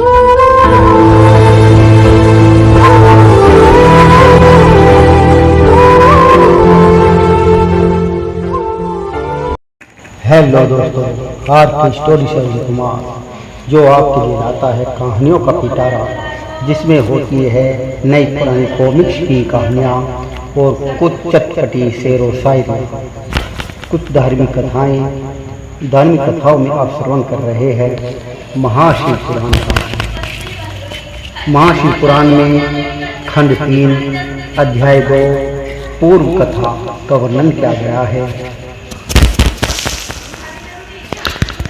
Hello दोस्तों, आज की स्टोरी से कुमार जो आपके लिए लाता है कहानियों का पिटारा, जिसमें होती है नई पुरानी कॉमिक्स की कहानियाँ और कुछ चटपटी शेर व शायरी, कुछ धार्मिक कथाओं में आप श्रवण कर रहे हैं महाशिव पुराण का। महाशिव पुराण में खंड 3 अध्याय 2 पूर्व कथा का वर्णन किया गया है।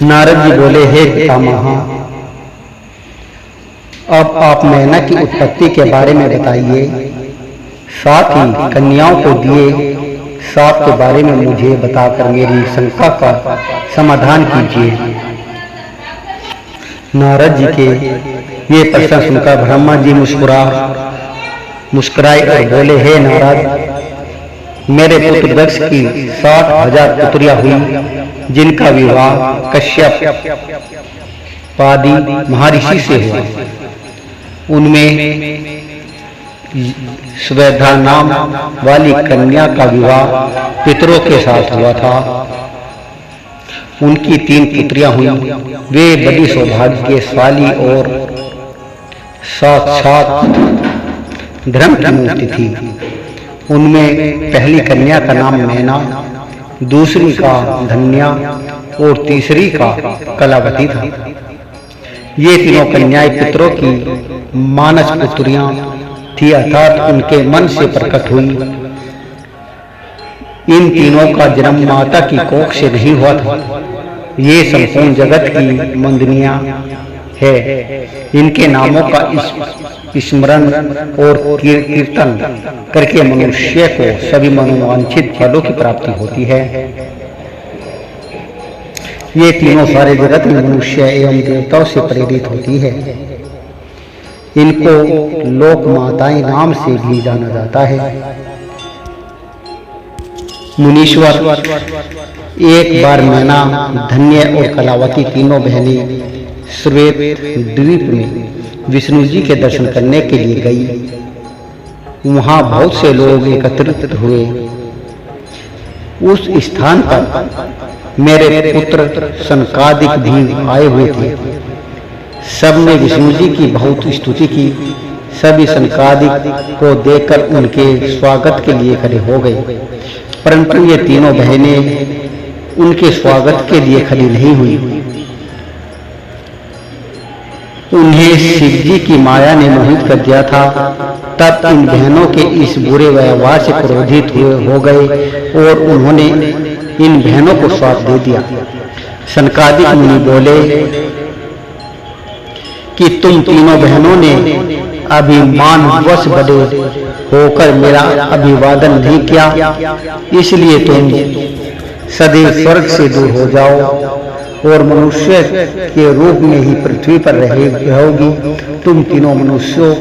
नारद जी बोले, हे पितामह, अब आप मैना की उत्पत्ति के बारे में बताइए, साथ ही कन्याओं को दिए साप के बारे में मुझे बताकर मेरी शंका का समाधान कीजिए। नारद जी के ये प्रश्न सुनकर ब्रह्मा जी मुस्कुराए और बोले, हे नारद, मेरे पुत्र दक्ष की 60,000 पुत्रियां हुई, जिनका विवाह कश्यप पादी महर्षि से हुआ। उनमें श्वेता नाम वाली कन्या का विवाह पितरों के साथ हुआ था। उनकी 3 पुत्रियां हुई। वे बड़ी सौभाग्यशाली और साक्षात धर्म की मूर्ति थी। उनमें पहली कन्या का नाम मैना, दूसरी का धन्या और तीसरी का कलावती था। ये तीनों कन्याएं पितरों की मानस पुत्रियां थी, अर्थात उनके मन से प्रकट हुई। इन तीनों का जन्म माता की कोख से नहीं हुआ था। ये संपूर्ण जगत की मंदनियां है। इनके नामों का स्मरण और कीर्तन करके मनुष्य को सभी मनोवांछित फलों की प्राप्ति होती है। ये तीनों सारे जगत में मनुष्य एवं देवताओं से प्रेरित होती है। इनको लोक माताएं नाम से भी जाना जाता है। मुनीश्वर, एक बार मैना, धन्य और कलावती तीनों बहनें श्वेत द्वीप में विष्णु जी के दर्शन करने के लिए गई। वहां बहुत से लोग एकत्रित हुए। उस स्थान पर मेरे पुत्र सनकादिक भी आए हुए थे। सबने विष्णु जी की बहुत स्तुति की। सभी सनकादिक को देखकर उनके स्वागत के लिए खड़े हो गए, परंतु ये तीनों बहनें उनके स्वागत के लिए खड़ी नहीं हुई। उन्हें शिव जी की माया ने मोहित कर दिया था। तब इन बहनों के इस बुरे व्यवहार से क्रोधित हो गए और उन्होंने इन बहनों को श्राप दे दिया। सनकादिक मुनि बोले कि तुम तीनों बहनों ने अभिमानवश बड़े होकर मेरा अभिवादन नहीं किया, इसलिए तुम सदैव स्वर्ग से दूर हो जाओ और मनुष्य के रूप में ही पृथ्वी पर रहोगी। तुम तीनों मनुष्यों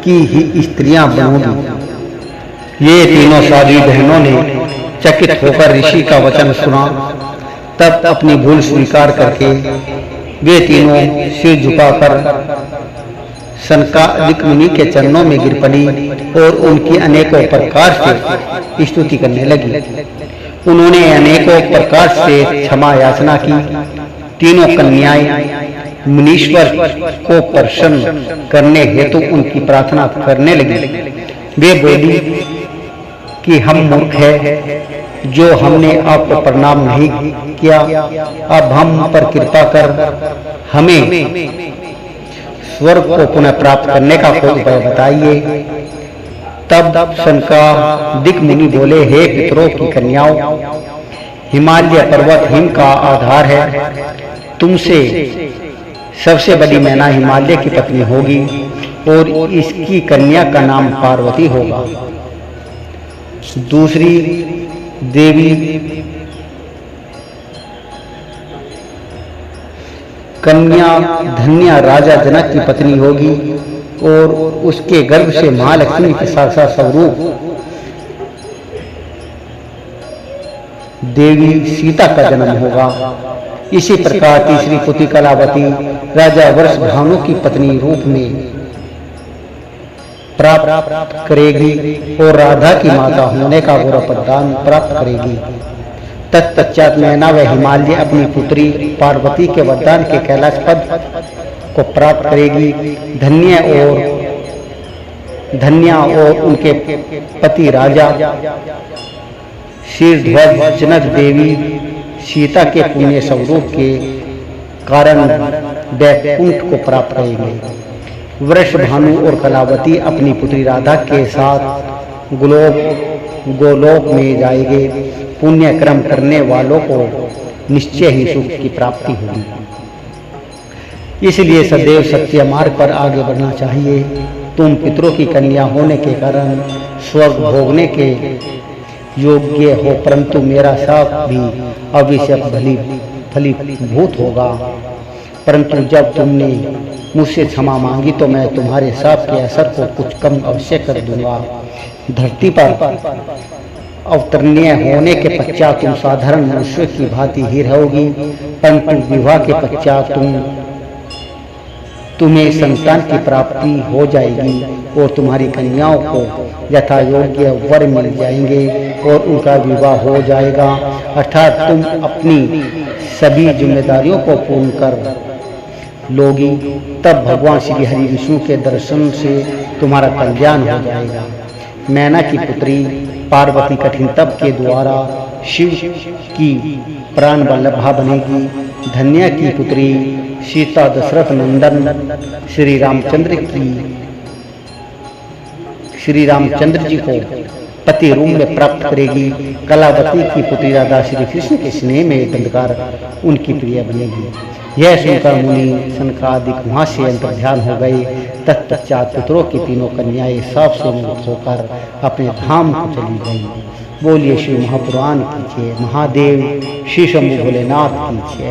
की ही स्त्रियां बनोगी। ये तीनों साध्वी बहनों ने चकित होकर ऋषि का वचन सुना। तब अपनी भूल स्वीकार करके वे तीनों सिर झुकाकर सनकादिक मुनि के चरणों में गिर पड़ी और उनकी अनेकों प्रकार से स्तुति करने लगी। उन्होंने अनेकों प्रकार से क्षमा याचना की। तीनों कन्याएं मुनीश्वर को प्रसन्न करने हेतु उनकी प्रार्थना करने लगी। वे बोली कि हम मूर्ख हैं जो हमने आपको प्रणाम नहीं किया। अब हम पर कृपा कर हमें स्वर्ग को पुनः प्राप्त करने का कोई उपाय बताइए। तब सनकादिक मुनि बोले, हे पितरों की कन्याओं, हिमालय पर्वत हिम का आधार है। तुमसे सबसे बड़ी मैना हिमालय की पत्नी होगी और इसकी कन्या का नाम पार्वती होगा। दूसरी देवी कन्या धन्या राजा जनक की पत्नी होगी और उसके गर्भ से महालक्ष्मी के साक्षात स्वरूप देवी सीता का जन्म होगा। इसी प्रकार तीसरी पुत्री कलावती राजा वृषभानु की पत्नी रूप में प्राप्त करेगी और राधा की माता होने का गौरव प्रदान प्राप्त करेगी। तत्पश्चात मैना व हिमालय अपनी पुत्री पार्वती के वरदान के कैलाश पद को प्राप्त करेगी। धन्या और उनके पति राजा शीर्षध्वज जनक देवी सीता के पुण्य स्वरूप के कारण वैकुंठ को प्राप्त करेंगे। वृषभानु और कलावती अपनी पुत्री राधा के साथ गोलोक में जाएंगे। पुण्य कर्म करने वालों को निश्चय ही सुख की प्राप्ति होगी। इसलिए सदैव सत्य मार्ग पर आगे बढ़ना चाहिए। तुम पितरों की कन्या होने के कारण स्वर्ग भोगने के योग्य हो, परंतु मेरा शाप भी अवश्य फलीभूत होगा। परंतु जब तुमने मुझसे क्षमा मांगी तो मैं तुम्हारे शाप के असर को कुछ कम अवश्य कर दूंगा। धरती पर अवतरणीय होने के पश्चात तुम साधारण मनुष्य की भांति ही रहोगी, परंतु विवाह के पश्चात तुम्हें संतान की प्राप्ति हो जाएगी और तुम्हारी कन्याओं को यथा योग्य वर मिल जाएंगे और उनका विवाह हो जाएगा। अर्थात तुम अपनी सभी जिम्मेदारियों को पूर्ण कर लोगी। तब भगवान श्री हरि विष्णु के दर्शन से तुम्हारा कल्याण हो जाएगा। मैना की पुत्री पार्वती कठिन तप के द्वारा शिव की प्राण वल्लभा बनेगी। धन्या की पुत्री सीता दशरथ नंदन श्री रामचंद्र जी को पति रूप में प्राप्त करेगी। कलावती की पुत्री राधा श्री कृष्ण के स्नेह में बंधकर उनकी प्रिय बनेगी। यह सुनकर मुनि सनकादिक वहां से अंतर्ध्यान हो गए। तत्पश्चात पितरों की तीनों कन्याएं साफ से मुक्त होकर अपने धाम को चली गई। बोलिए श्री महापुराण की जय। महादेव श्री शंभु भोलेनाथ की जय।